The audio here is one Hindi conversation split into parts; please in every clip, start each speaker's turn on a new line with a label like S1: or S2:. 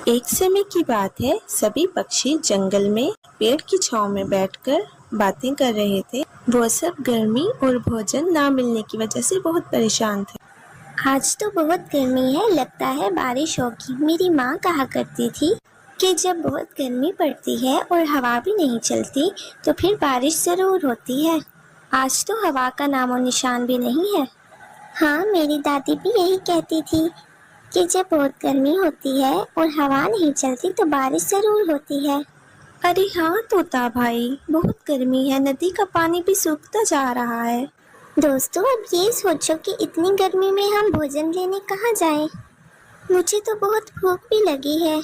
S1: एक समय की बात है, सभी पक्षी जंगल में पेड़ की छांव में बैठकर बातें कर रहे थे। वो सब गर्मी और भोजन ना मिलने की वजह से बहुत परेशान थे।
S2: आज तो बहुत गर्मी है, लगता है बारिश होगी। मेरी माँ कहा करती थी कि जब बहुत गर्मी पड़ती है और हवा भी नहीं चलती तो फिर बारिश ज़रूर होती है। आज तो हवा का नामो निशान भी नहीं है। हाँ, मेरी दादी भी यही कहती थी कि जब बहुत गर्मी होती है और हवा नहीं चलती तो बारिश ज़रूर होती है।
S1: अरे हाँ तोता भाई, बहुत गर्मी है, नदी का पानी भी सूखता जा रहा है।
S2: दोस्तों, अब ये सोचो कि इतनी गर्मी में हम भोजन लेने कहाँ जाएं? मुझे तो बहुत भूख भी लगी है।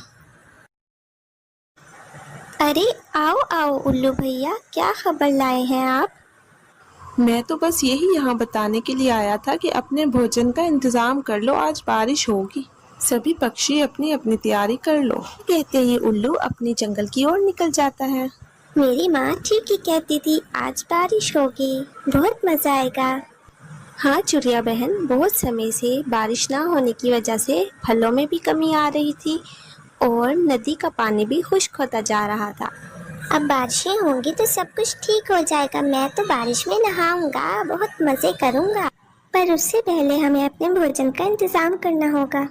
S2: अरे आओ आओ उल्लू भैया, क्या खबर लाए हैं आप?
S1: मैं तो बस यही यहाँ बताने के लिए आया था कि अपने भोजन का इंतजाम कर लो, आज बारिश होगी। सभी पक्षी अपनी अपनी तैयारी कर लो। कहते ही उल्लू अपनी जंगल की ओर निकल जाता है।
S2: मेरी माँ ठीक ही कहती थी, आज बारिश होगी, बहुत मजा आएगा।
S1: हाँ चिड़िया बहन, बहुत समय से बारिश ना होने की वजह से फलों में भी कमी आ रही थी और नदी का पानी भी खुश्क होता जा रहा था।
S2: अब बारिशें होंगी तो सब कुछ ठीक हो जाएगा। मैं तो बारिश में नहाऊंगा, बहुत मजे करूंगा। पर उससे पहले हमें अपने भोजन का इंतजाम करना होगा।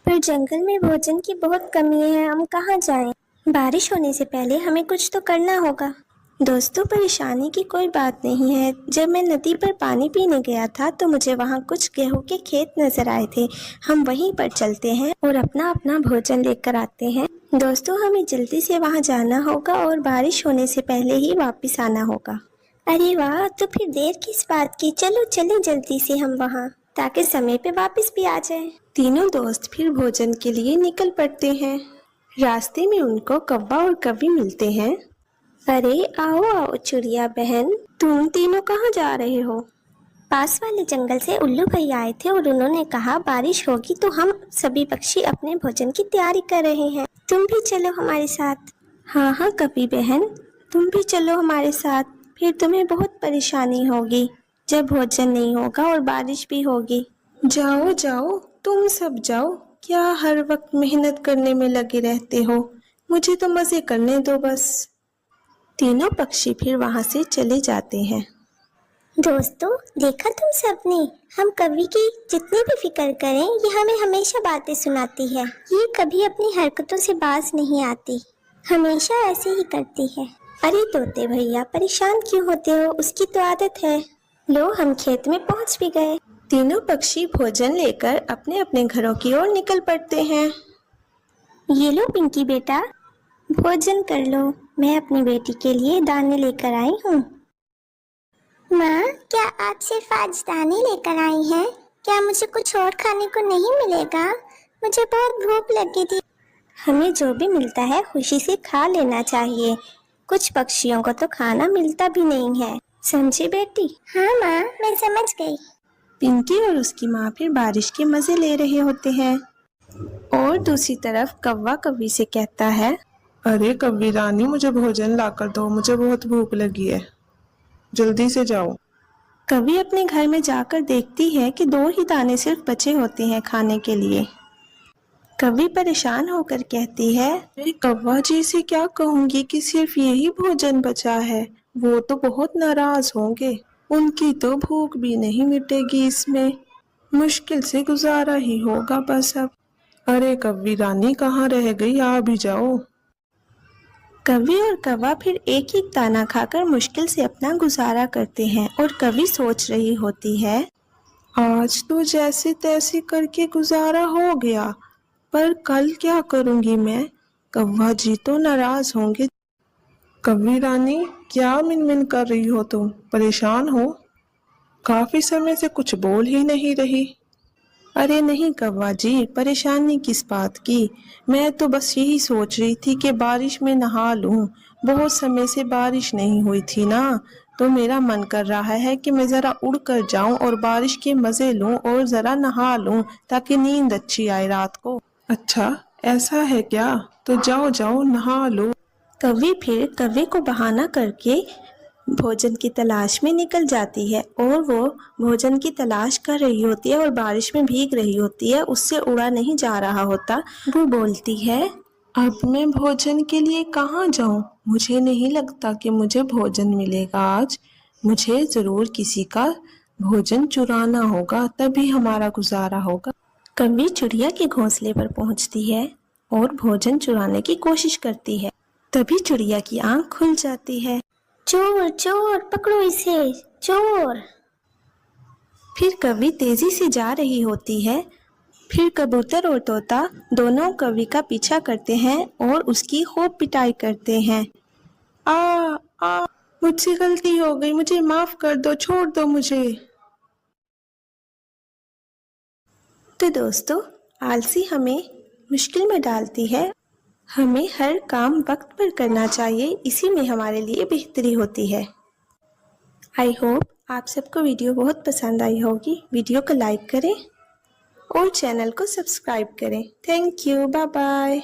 S1: पर जंगल में भोजन की बहुत कमी है, हम कहाँ जाएं? बारिश होने से पहले हमें कुछ तो करना होगा। दोस्तों, परेशानी की कोई बात नहीं है। जब मैं नदी पर पानी पीने गया था तो मुझे वहाँ कुछ गेहूं के खेत नजर आए थे। हम वहीं पर चलते हैं और अपना अपना भोजन लेकर आते हैं। दोस्तों, हमें जल्दी से वहाँ जाना होगा और बारिश होने से पहले ही वापस आना होगा।
S2: अरे वाह, तो फिर देर किस बात की, चलो चले जल्दी से हम वहाँ, ताकि समय पे वापस भी आ जाए।
S1: तीनों दोस्त फिर भोजन के लिए निकल पड़ते हैं। रास्ते में उनको कौवा और कव्वी मिलते हैं। अरे आओ आओ चिड़िया बहन, तुम तीनों कहाँ जा रहे हो?
S2: पास वाले जंगल से उल्लू भैया आए थे और उन्होंने कहा बारिश होगी तो हम सभी पक्षी अपने भोजन की तैयारी कर रहे हैं, तुम भी चलो हमारे साथ।
S1: हाँ हाँ कव्वी बहन, तुम भी चलो हमारे साथ। फिर तुम्हें बहुत परेशानी होगी जब भोजन नहीं होगा और बारिश भी होगी। जाओ जाओ, तुम सब जाओ, क्या हर वक्त मेहनत करने में लगे रहते हो? मुझे तो मजे करने दो बस। तीनों पक्षी फिर वहां से चले जाते हैं।
S2: दोस्तों, देखा तुम सबने, हम कवि की जितनी भी फिक्र करें ये हमें हमेशा बातें सुनाती है। ये कभी अपनी हरकतों से बाज नहीं आती, हमेशा ऐसे ही करती है।
S1: अरे तोते भैया, परेशान क्यों होते हो? उसकी तो आदत है। लो, हम खेत में पहुंच भी गए। तीनों पक्षी भोजन लेकर अपने अपने घरों की ओर निकल पड़ते हैं।
S2: ये लो पिंकी बेटा, भोजन कर लो, मैं अपनी बेटी के लिए दाने लेकर आई हूँ। माँ, क्या आप सिर्फ आज दाने लेकर आई हैं? क्या मुझे कुछ और खाने को नहीं मिलेगा? मुझे बहुत भूख लगी थी।
S1: हमें जो भी मिलता है खुशी से खा लेना चाहिए। कुछ पक्षियों को तो खाना मिलता भी नहीं है, समझी बेटी?
S2: हाँ माँ, मैं समझ गई।
S1: पिंकी और उसकी माँ फिर बारिश के मजे ले रहे होते हैं और दूसरी तरफ कौवा कव्वी से कहता है,
S3: अरे कव्वी रानी, मुझे भोजन लाकर दो, मुझे बहुत भूख लगी है, जल्दी से जाओ।
S1: कव्वी अपने घर में जाकर देखती है कि 2 ही दाने सिर्फ बचे होते हैं खाने के लिए। कव्वी परेशान होकर कहती है,
S3: मैं कौवा जी से क्या कहूंगी कि सिर्फ यही भोजन बचा है। वो तो बहुत नाराज होंगे, उनकी तो भूख भी नहीं मिटेगी, इसमें मुश्किल से गुजारा ही होगा बस अब। अरे कव्वी रानी, कहाँ रह गई, आ भी जाओ।
S1: कव्वी और कौवा फिर एक ही दाना खाकर मुश्किल से अपना गुजारा करते हैं और कव्वी सोच रही होती है,
S3: आज तो जैसे तैसे करके गुजारा हो गया, पर कल क्या करूंगी मैं? कौवा जी तो नाराज होंगे। कव्वी रानी, क्या मिनमिन कर रही हो तुम? परेशान हो? काफी समय से कुछ बोल ही नहीं रही।
S1: अरे नहीं कौवा जी, परेशानी किस बात की? मैं तो बस यही सोच रही थी कि बारिश में नहा लूं। बहुत समय से बारिश नहीं हुई थी ना, तो मेरा मन कर रहा है कि मैं ज़रा उड़ कर जाऊं और बारिश के मज़े लूं और ज़रा नहा लूं, ताकि नींद अच्छी आए रात को।
S3: अच्छा, ऐसा है क्या? तो जाओ जाओ, नहा लो।
S1: कव्वी फिर कव्वे को बहाना करके भोजन की तलाश में निकल जाती है और वो भोजन की तलाश कर रही होती है और बारिश में भीग रही होती है, उससे उड़ा नहीं जा रहा होता। वो बोलती है,
S3: अब मैं भोजन के लिए कहाँ जाऊँ? मुझे नहीं लगता कि मुझे भोजन मिलेगा आज। मुझे ज़रूर किसी का भोजन चुराना होगा, तभी हमारा गुजारा होगा।
S1: कभी चिड़िया के घोंसले पर पहुंचती है और भोजन चुराने की कोशिश करती है। तभी चिड़िया की आंख खुल जाती है।
S2: चोर चोर, पकड़ो इसे, चोर।
S1: फिर कवि तेजी से जा रही होती है। फिर कबूतर और तोता दोनों कवि का पीछा करते हैं और उसकी खूब पिटाई करते हैं।
S3: आ आ मुझसे गलती हो गई, मुझे माफ कर दो, छोड़ दो मुझे।
S1: तो दोस्तों, आलसी हमें मुश्किल में डालती है। हमें हर काम वक्त पर करना चाहिए, इसी में हमारे लिए बेहतरी होती है। आई होप आप सबको वीडियो बहुत पसंद आई होगी। वीडियो को लाइक करें और चैनल को सब्सक्राइब करें। Thank you, bye bye.